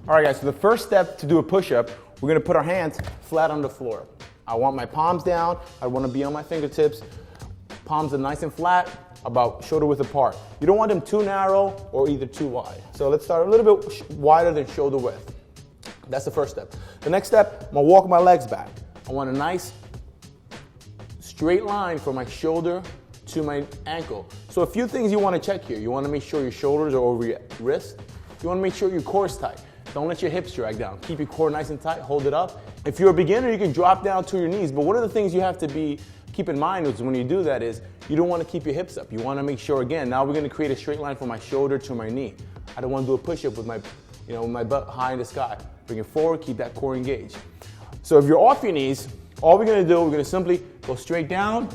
All right, guys, so the first step to do a push-up, we're gonna put our hands flat on the floor. I want my palms down. I wanna be on my fingertips. Palms are nice and flat, about shoulder width apart. You don't want them too narrow or either too wide. So let's start a little bit wider than shoulder width. That's the first step. The next step, I'm gonna walk my legs back. I want a nice straight line from my shoulder to my ankle. So a few things you wanna check here. You wanna make sure your shoulders are over your wrist. You wanna make sure your core is tight. Don't let your hips drag down. Keep your core nice and tight, hold it up. If you're a beginner, you can drop down to your knees, but one of the things you have to keep in mind is when you do that is you don't want to keep your hips up. You want to make sure, again, now we're going to create a straight line from my shoulder to my knee. I don't want to do a push-up with my butt high in the sky. Bring it forward, keep that core engaged. So if you're off your knees, all we're going to do, we're going to simply go straight down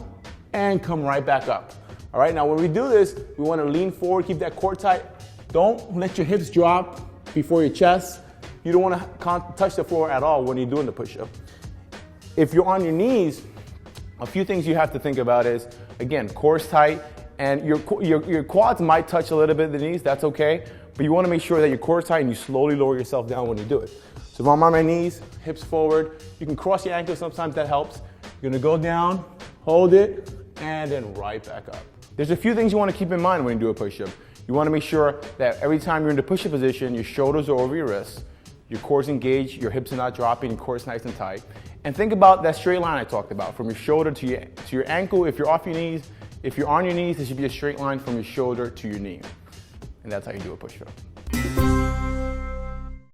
and come right back up. All right, now when we do this, we want to lean forward, keep that core tight. Don't let your hips drop before your chest. You don't want to touch the floor at all when you're doing the push-up. If you're on your knees, a few things you have to think about is, again, core is tight, and your quads might touch a little bit the knees, that's okay, but you want to make sure that your core is tight and you slowly lower yourself down when you do it. So if I'm on my knees, hips forward, you can cross your ankles, sometimes that helps. You're going to go down, hold it, and then right back up. There's a few things you want to keep in mind when you do a push-up. You want to make sure that every time you're in the push-up position, your shoulders are over your wrists, your core is engaged, your hips are not dropping, your core is nice and tight. And think about that straight line I talked about, from your shoulder to your ankle. If you're off your knees, if you're on your knees, it should be a straight line from your shoulder to your knee. And that's how you do a push-up.